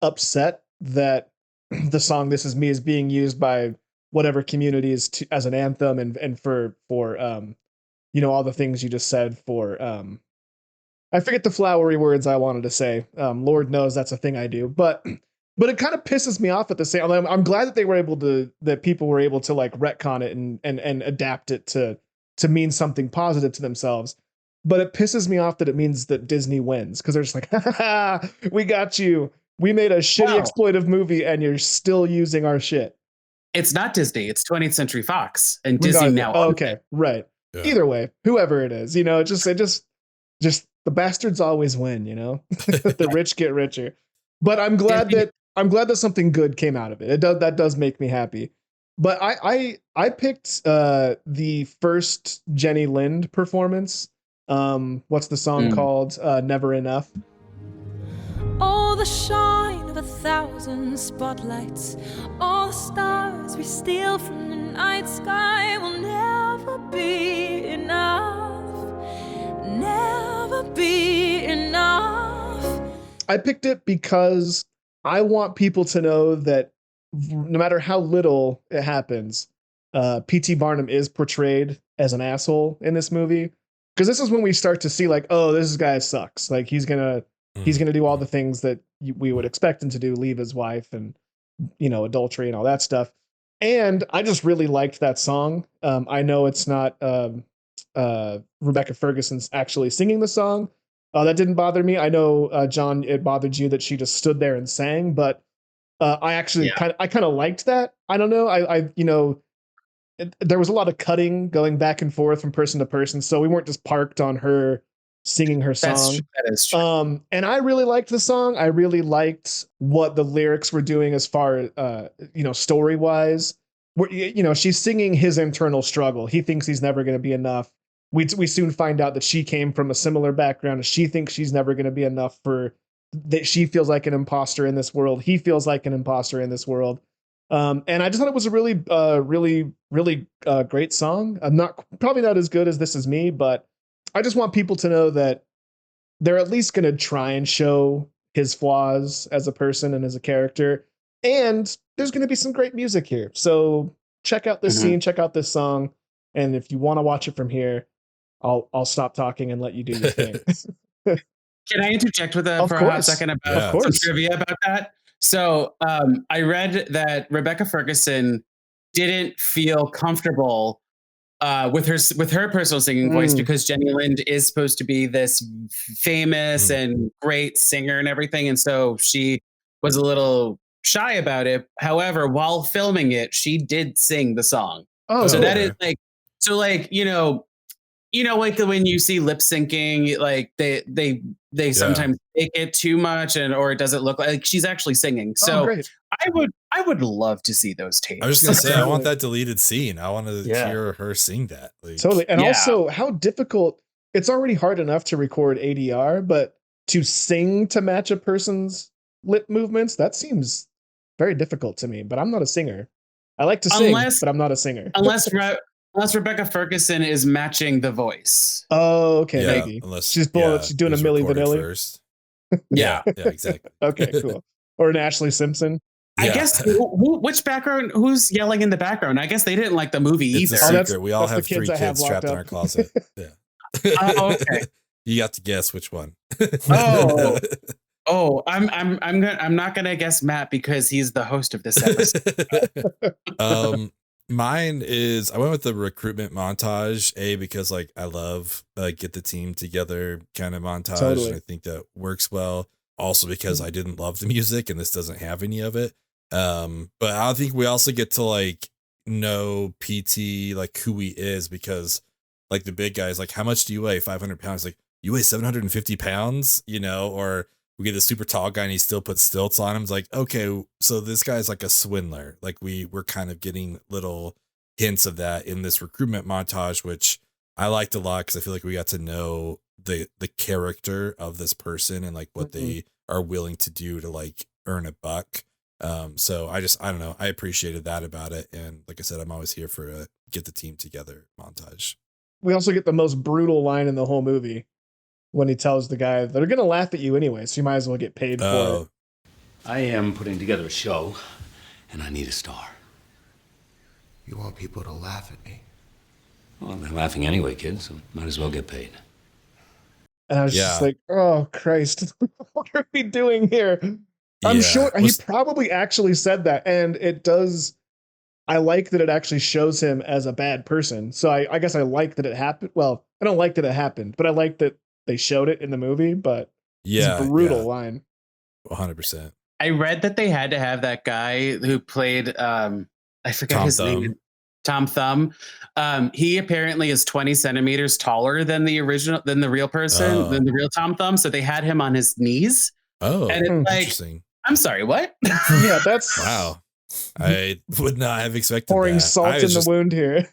upset that the song "This Is Me" is being used by whatever communities as an anthem and for all the things you just said for I forget the flowery words I wanted to say. Lord knows that's a thing I do, but it kind of pisses me off at the same. I'm glad that people were able to like retcon it and adapt it to mean something positive to themselves. But it pisses me off that it means that Disney wins because they're just like, ha, we got you. We made a shitty exploitive movie and you're still using our shit. It's not Disney. It's 20th Century Fox and Disney now. Okay, right. Yeah. Either way, whoever it is, just the bastards always win. The rich get richer. But I'm glad that something good came out of it. That does make me happy. But I picked the first Jenny Lind performance. What's the song called? Never Enough. All the shine of 1,000 spotlights, all the stars we steal from the night sky will never be enough. Never be enough. I picked it because I want people to know that no matter how little it happens, P.T. Barnum is portrayed as an asshole in this movie. Because this is when we start to see like, oh, this guy sucks. Like he's gonna do all the things that we would expect him to do, leave his wife and, adultery and all that stuff. And I just really liked that song. I know it's not Rebecca Ferguson's actually singing the song. That didn't bother me. I know, John, it bothered you that she just stood there and sang, but I actually kind of liked that. I don't know. I there was a lot of cutting going back and forth from person to person, so we weren't just parked on her singing her song. That is true. And I really liked the song. I really liked what the lyrics were doing as far story wise. She's singing his internal struggle. He thinks he's never going to be enough. We soon find out that she came from a similar background. She thinks she's never going to be enough that she feels like an imposter in this world. He feels like an imposter in this world. And I just thought it was a really great song. Probably not as good as This Is Me, but I just want people to know that they're at least going to try and show his flaws as a person and as a character. And there's going to be some great music here. So check out this scene, check out this song. And if you want to watch it from here, I'll stop talking and let you do your thing. Can I interject for a hot second about some trivia about that? So I read that Rebecca Ferguson didn't feel comfortable with her personal singing voice because Jenny Lind is supposed to be this famous and great singer and everything, and so she was a little shy about it. However, while filming it, she did sing the song. Oh, so that is like like when you see lip syncing, like they sometimes take it too much, or it doesn't look like she's actually singing. So I would love to see those tapes. I was just gonna say, I want that deleted scene. I want to hear her sing that. Totally. And also how difficult, it's already hard enough to record ADR, but to sing to match a person's lip movements, that seems very difficult to me, but I'm not a singer. I like to sing, but I'm not a singer. Unless Rebecca Ferguson is matching the voice. Oh, okay, maybe. Unless she's doing a Milli Vanilli first. Yeah, exactly. Okay, cool. Or an Ashley Simpson. I guess which background? Who's yelling in the background? I guess they didn't like the movie either. A secret. We all have 3 kids trapped in our closet. Yeah. Okay. You got to guess which one. I'm not gonna guess Matt because he's the host of this episode. Mine is, I went with the recruitment montage, because like I love get the team together kind of montage. Totally. And I think that works well. Also because I didn't love the music and this doesn't have any of it. But I think we also get to like know PT, like who he is, because like the big guy is like, how much do you weigh? 500 pounds. Like, you weigh 750 pounds, or we get a super tall guy and he still puts stilts on him. It's like, okay, so this guy's like a swindler. Like we're kind of getting little hints of that in this recruitment montage, which I liked a lot because I feel like we got to know the character of this person and like what they are willing to do to like earn a buck. So I don't know. I appreciated that about it. And like I said, I'm always here for a get the team together montage. We also get the most brutal line in the whole movie when he tells the guy, they're going to laugh at you anyway, so you might as well get paid for it. I am putting together a show, and I need a star. You want people to laugh at me? Well, they're laughing anyway, kid, so might as well get paid. And I was just like, oh, Christ, what are we doing here? I'm sure he probably actually said that, and it does. I like that it actually shows him as a bad person. So I guess I like that it happened. Well, I don't like that it happened, but I like that they showed it in the movie. But it's a brutal line. 100%. I read that they had to have that guy who played I forget his name. Tom Thumb. He apparently is 20 centimeters taller than the real person, than the real Tom Thumb. So they had him on his knees. Oh, and it's like, interesting. I'm sorry, what? Yeah, that's wow. I would not have expected pouring salt in the wound here.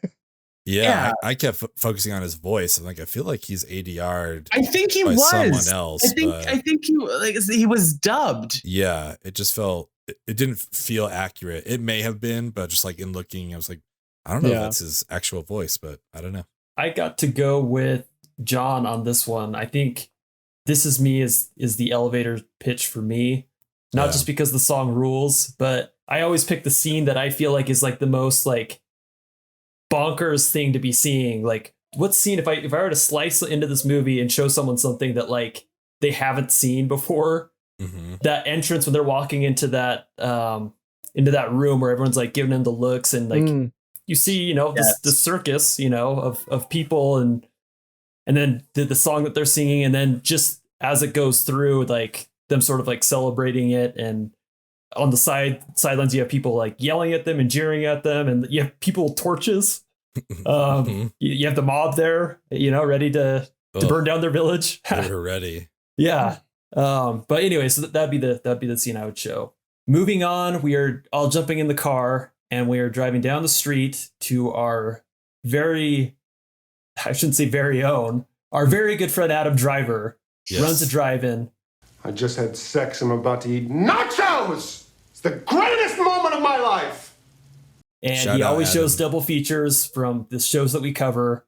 Yeah. I kept focusing on his voice. I'm like, I feel like he's ADR'd. I think he by was someone else. I think he was dubbed. Yeah, it just felt. It didn't feel accurate. It may have been, but just like in looking, I was like, I don't know if that's his actual voice, but I don't know. I got to go with John on this one. I think This Is Me is the elevator pitch for me. Not just because the song rules, but I always pick the scene that I feel like is like the most like bonkers thing to be seeing. Like, what scene, if I were to slice into this movie and show someone something that like they haven't seen before, that entrance when they're walking into that room where everyone's like giving them the looks and like you see, the circus, of people and then the song that they're singing, and then just as it goes through, like them sort of like celebrating it. And on the sidelines, you have people like yelling at them and jeering at them, and you have people with torches. You have the mob there, ready to burn down their village. They're ready. Yeah. But anyway, so that'd be the scene I would show. Moving on, we are all jumping in the car and we are driving down the street to our I shouldn't say very own, our very good friend Adam Driver runs a drive-in. I just had sex. I'm about to eat nachos. It's the greatest moment of my life. And Shout he out always Adam. shows double features from the shows that we cover.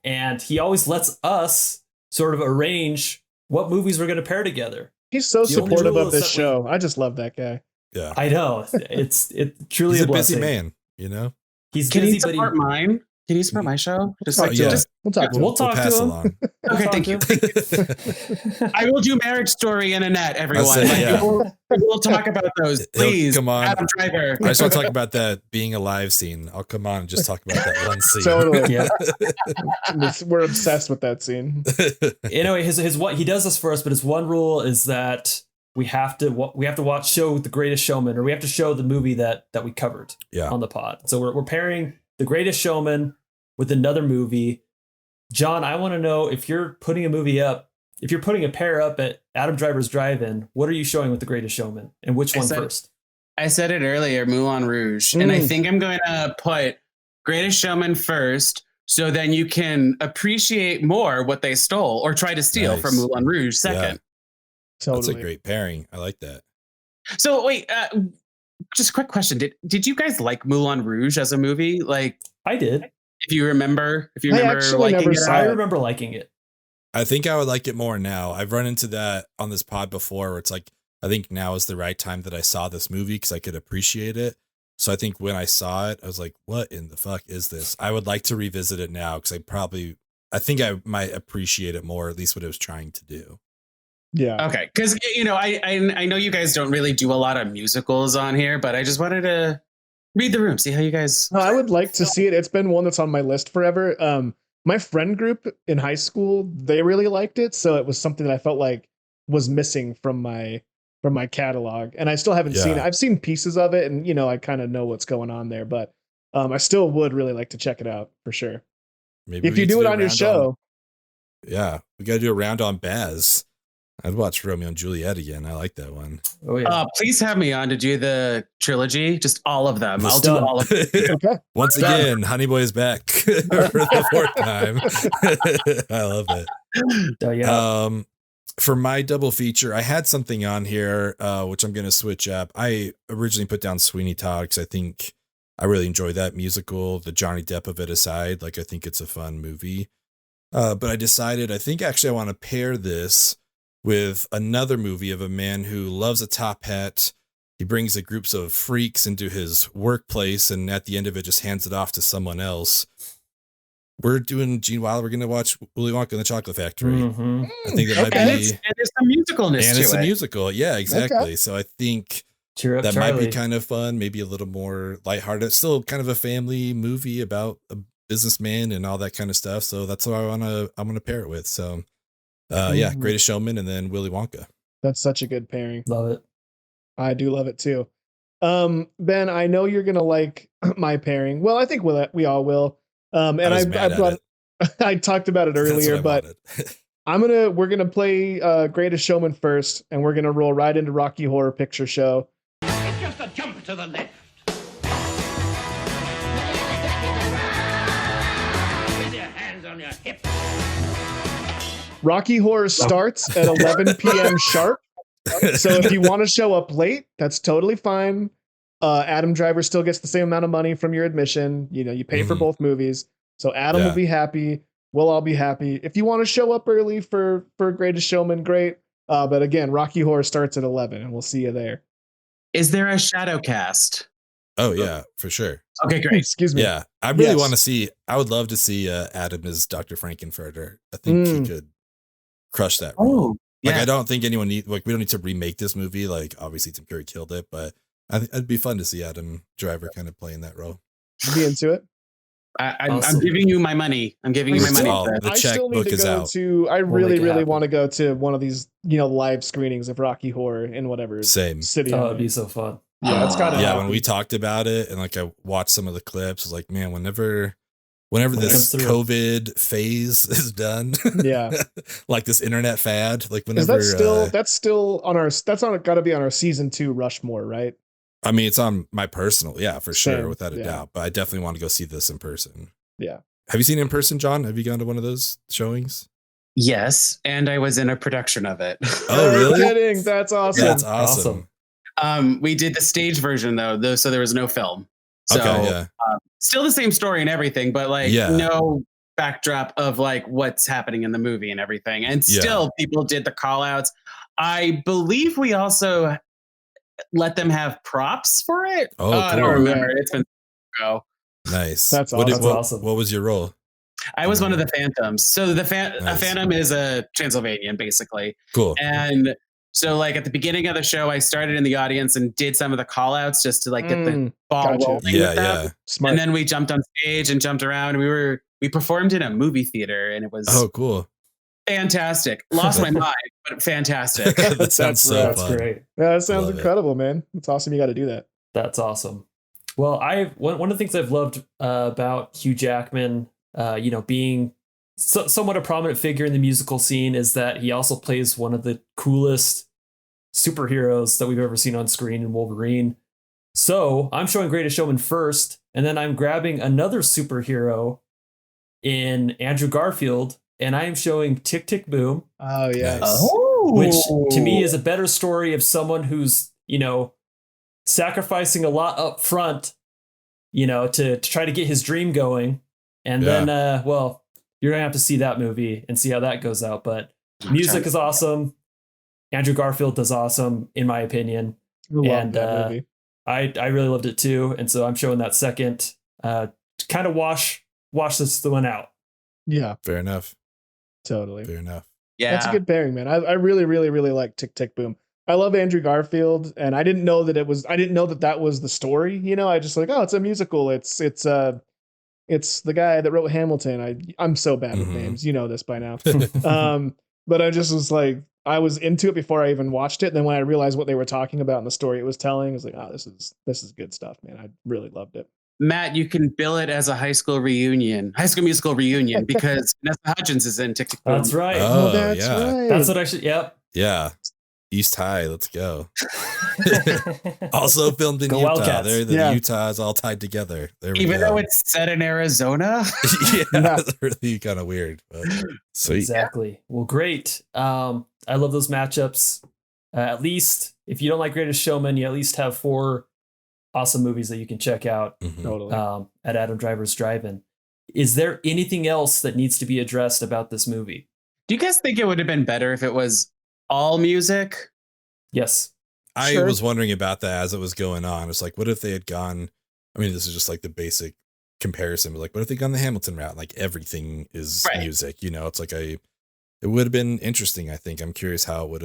And he always lets us sort of arrange what movies we're going to pair together. He's so The only supportive rule of is this that show. I just love that guy. Yeah. I know. It's truly He's a a busy blessing. man, you know? He's Can busy, he support mine? Can he support my show? Just Talk like to him. just We'll talk to him. We'll talk pass to him. along. okay, thank you. I will do Marriage Story and Annette, everyone. We'll talk about those, please. Come on. Adam Driver. I just want to talk about that being alive scene. I'll come on and just talk about that one scene. Totally. Yeah. We're obsessed with that scene. Anyway, his what he does this for us, but his one rule is that we have to show The Greatest Showman, or we have to show the movie that we covered on the pod. So we're pairing The Greatest Showman with another movie. John, I want to know, if you're putting a pair up at Adam Driver's Drive-In, what are you showing with The Greatest Showman, and which one first? I said it earlier, Moulin Rouge, and I think I'm going to put Greatest Showman first, so then you can appreciate more what they stole or try to steal from Moulin Rouge second. Totally. That's a great pairing. I like that. So wait, just a quick question: Did you guys like Moulin Rouge as a movie? Like, I did. If you remember actually liking never it, saw I remember liking it. I think I would like it more now. I've run into that on this pod before, where it's like, I think now is the right time that I saw this movie because I could appreciate it. So I think when I saw it, I was like, what in the fuck is this? I would like to revisit it now because I think I might appreciate it more, at least what it was trying to do. Yeah. Okay, because I know you guys don't really do a lot of musicals on here, but I just wanted to read the room, see how you guys. No, I would like to see it. It's been one that's on my list forever. My friend group in high school, they really liked it, so it was something that I felt like was missing from my catalog, and I still haven't seen it. I've seen pieces of it, and I kind of know what's going on there, but I still would really like to check it out for sure. Maybe if you do it on your show. We got to do a round on Baz. I'd watch Romeo and Juliet again. I like that one. Oh yeah. Please have me on to do the trilogy, just all of them. I'll do all of them. Okay. Once again, Honey Boy is back for the fourth time. I love it. Oh, yeah. For my double feature, I had something on here, which I'm going to switch up. I originally put down Sweeney Todd because I think I really enjoy that musical, the Johnny Depp of it aside. Like, I think it's a fun movie. But I decided, I think actually I want to pair this with another movie of a man who loves a top hat. He brings the groups of freaks into his workplace, and at the end of it, just hands it off to someone else. We're doing Gene Wilder. We're going to watch Willy Wonka and the Chocolate Factory. Mm-hmm. I think that might be. And it's a musicalness And to it's it. a musical. Yeah, exactly. Okay. So I think Cheer up, that Charlie. might be kind of fun, maybe a little more lighthearted. It's still kind of a family movie about a businessman and all that kind of stuff. So that's what I'm gonna pair it with. So yeah, Greatest Showman and then Willy Wonka. That's such a good pairing. Love it. I do love it too. Ben, I know you're gonna like my pairing. Well, I think we all will. And I brought I talked about it earlier, but we're gonna play Greatest Showman first, and we're gonna roll right into Rocky Horror Picture Show. It's just a jump to the left. With your hands on your hips. Rocky Horror starts at 11 p.m. sharp. So if you want to show up late, that's totally fine. Adam Driver still gets the same amount of money from your admission. You pay for both movies. So Adam will be happy. We'll all be happy. If you want to show up early for Greatest Showman, great. But again, Rocky Horror starts at 11, and we'll see you there. Is there a shadow cast? Oh yeah, for sure. Okay, great. Excuse me. Yeah, I really want to see. I would love to see Adam as Dr. Frankenfurter. I think he could crush that role. Like, I don't think we don't need to remake this movie. Like, obviously Tim Curry killed it, but I think it'd be fun to see Adam Driver kind of playing that role. I'd be into it. I'm giving you my money. I'm giving you my money. The I still need checkbook to is go out. to. I really want to go to one of these, live screenings of Rocky Horror in whatever Same. city. Oh, it'd be so fun. Yeah, it's gotta Yeah, happen. when we talked about it and like I watched some of the clips, I was like, man, whenever When it this comes through. COVID phase is done, Yeah. like this internet fad, like Is whenever that's still on our gotta be on our season 2 Rushmore, right? I mean, it's on my personal, yeah, for Same, sure, without a yeah. doubt. But I definitely want to go see this in person. Yeah. Have you seen it in person, John? Have you gone to one of those showings? Yes, and I was in a production of it. Oh, really? No kidding. That's awesome. That's awesome. We did the stage version though, so there was no film. So Okay, yeah. still the same story and everything, but like Yeah. no backdrop of like what's happening in the movie and everything. And still people did the call outs. I believe we also let them have props for it. Oh, I don't cool. remember. Yeah. It's been ago. Nice. That's What, awesome. what, awesome. what was your role? I was one of the phantoms. So the a Nice. phantom is a Transylvanian basically. Cool. And so like at the beginning of the show, I started in the audience and did some of the call outs just to like get the ball Gotcha. rolling. Yeah, with them. yeah. Smart. And then we jumped on stage and jumped around. We performed in a movie theater and it was Oh, cool. fantastic. Lost my mind, but fantastic. That sounds so That's fun. great. Yeah, that sounds Love it. incredible, man. It's awesome you got to do that. That's awesome. Well, one of the things I've loved about Hugh Jackman, being somewhat a prominent figure in the musical scene, is that he also plays one of the coolest superheroes that we've ever seen on screen in Wolverine. So I'm showing Greatest Showman first, and then I'm grabbing another superhero in Andrew Garfield, and I am showing Tick Tick Boom, Oh yeah. Nice. which to me is a better story of someone who's, sacrificing a lot up front, to try to get his dream going. And then, you're going to have to see that movie and see how that goes out. But music is awesome. Andrew Garfield does awesome, in my opinion. Love And that movie. I really loved it too. And so I'm showing that second, to kind of wash this one out. Yeah, Fair enough. totally. Fair enough. Yeah. That's a good pairing, man. I really, really, really like Tick Tick Boom. I love Andrew Garfield, and I didn't know that that was the story. I just like, oh, it's a musical. It's the guy that wrote Hamilton. I'm so bad with Mhm. names. You know this by now. But I just was like, I was into it before I even watched it. And then when I realized what they were talking about and the story it was telling, I was like, oh, this is good stuff, man. I really loved it. Matt, you can bill it as a high school musical reunion, because Vanessa Hudgens is in Tick Tick Boom. That's right. Oh, that's yeah. right. That's what I should. Yep. Yeah. East High, let's go. Also filmed in Go Utah. Wildcats. There, the Yeah. Utah is all tied together. There we Even go. though it's set in Arizona. yeah, Yeah. it's really kind of weird. But sweet. Exactly. Well, great. I love those matchups. At least if you don't like Greatest Showman, you at least have 4 awesome movies that you can check out Mhm. Totally. at Adam Driver's Drive-In. Is there anything else that needs to be addressed about this movie? Do you guys think it would have been better if it was all music? Yes. I Sure. was wondering about that as it was going on. It's like, what if they had gone? I mean, this is just like the basic comparison, but like, what if they gone the Hamilton route? Like everything is Right. music. It's like it would have been interesting. I think I'm curious how it would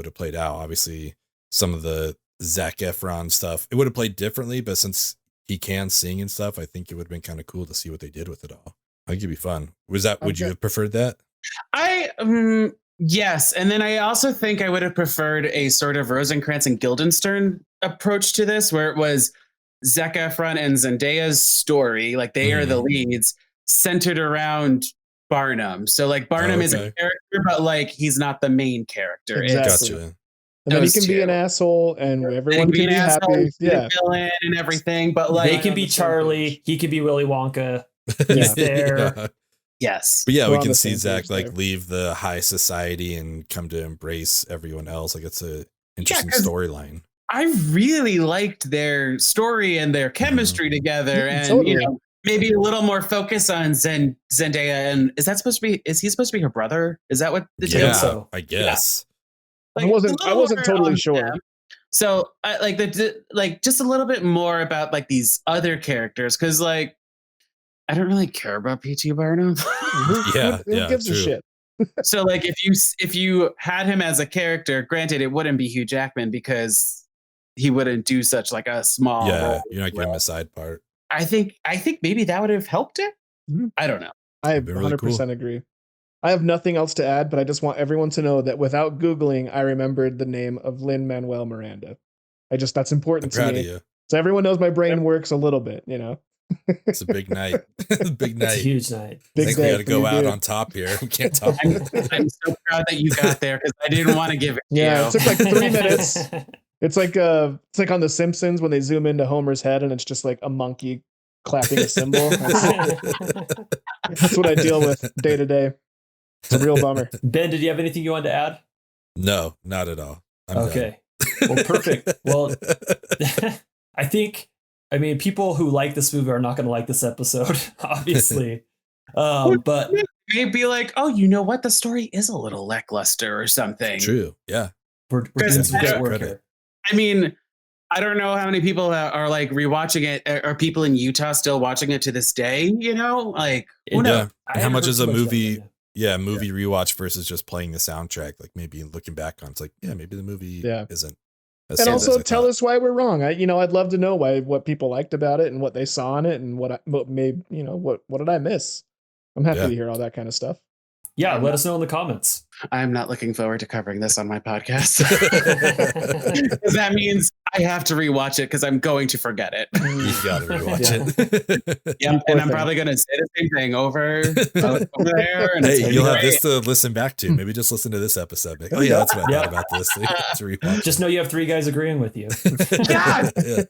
have played out. Obviously, some of the Zac Efron stuff, it would have played differently, but since he can sing and stuff, I think it would have been kind of cool to see what they did with it all. I think it'd be fun. Would you Okay. have preferred that? Yes, and then I also think I would have preferred a sort of Rosencrantz and Guildenstern approach to this, where it was Zac Efron and Zendaya's story, like they are the leads, centered around Barnum. So like Barnum is a okay. character, but like he's not the main character. Exactly. Gotcha. And then he those can be an two. asshole, and everyone He can can be an asshole, happy. he can be Yeah. a villain and everything, but like They can on be the same Charlie. page. He could be Willy Wonka. Yeah. He's there. Yeah. yes. But yeah, We're we on can the see same Zach page like there. leave the high society and come to embrace everyone else. Like it's a interesting 'cause storyline. I really liked their story and their chemistry together, Yeah, and totally. maybe a little more focus on Zendaya. And is he supposed to be her brother? Is that what the Yeah. deal? so. I guess. I wasn't a little more totally on sure. them. So I like just a little bit more about like these other characters, because like I don't really care about P.T. Barnum. Yeah, Who yeah, gives a true. shit? So like if you had him as a character, granted it wouldn't be Hugh Jackman because he wouldn't do such like a small Yeah, role. you're not giving him a side part. I think maybe that would have helped it. Mhm. I don't know. I That'd be really 100% agree. I have nothing else to add, but I just want everyone to know that without Googling, I remembered the name of Lin-Manuel Miranda. That's important I'm to proud me. of you. So everyone knows my brain works a little bit, you know. It's a big night. Big night. It's a huge night. I think we day got to for go you, out dude. on top here. We can't talk. I'm so proud that you got there because I didn't want to give it to Yeah, you. it took like 3 minutes. It's like on The Simpsons when they zoom into Homer's head and it's just like a monkey clapping a cymbal. That's what I deal with day to day. It's a real bummer. Ben, did you have anything you wanted to add? No, not at all. I'm Okay. Well, perfect. Well, I mean, people who like this movie are not going to like this episode, obviously. But Maybe like, oh, you know what? The story is a little lackluster or something. True. Yeah. we're doing some great work here. I mean, I don't know how many people are like rewatching it. Are people in Utah still watching it to this day? You know, like who knows? Yeah. And how much is a movie? About Movie rewatch versus just playing the soundtrack. Like maybe looking back on, it's like, yeah, maybe the movie isn't. As And sad also as I tell thought. us why we're wrong. I'd love to know what people liked about it and what they saw in it and what made, what did I miss? I'm happy to hear all that kind of stuff. Yeah, let us know in the comments. I'm not looking forward to covering this on my podcast. Because that means I have to rewatch it because I'm going to forget it. You got to rewatch it. Yeah, and I'm probably going to say the same thing over there. And Hey, you'll have this to listen back to. Maybe just listen to this episode. Like, oh yeah, that's what I thought about this. To rewatch. Just know you have 3 guys agreeing with you. God! Yeah.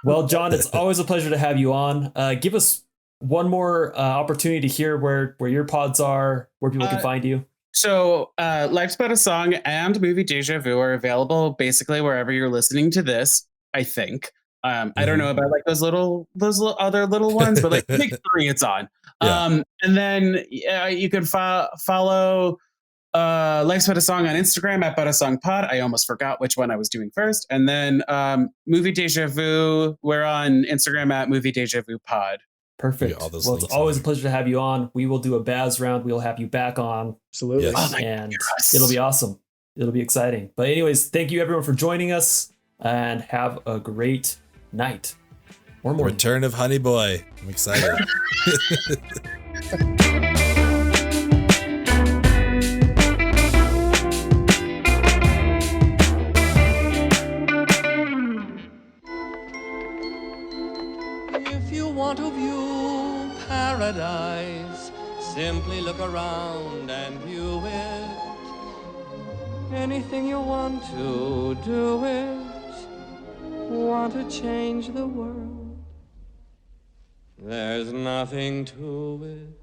Well, John, it's always a pleasure to have you on. Give us one more opportunity to hear where your pods are, where people can find you. So Life's But a Song and Movie Deja Vu are available basically wherever you're listening to this, I think. I don't know about like those other little ones, but like big 3 it's on. Yeah. And then you can follow Life's But a Song on Instagram at But a Song Pod. I almost forgot which one I was doing first. And then Movie Deja Vu, we're on Instagram at Movie Deja Vu Pod. Perfect. Well, it's always a pleasure to have you on. We will do a Baz round. We'll have you back on. Absolutely. Yes. And it'll be awesome. It'll be exciting. But anyways, thank you everyone for joining us and have a great night or morning. Return of Honey Boy. I'm excited. If you want to view paradise, simply look around and view it. Anything you want to do it. Want to change the world? There's nothing to it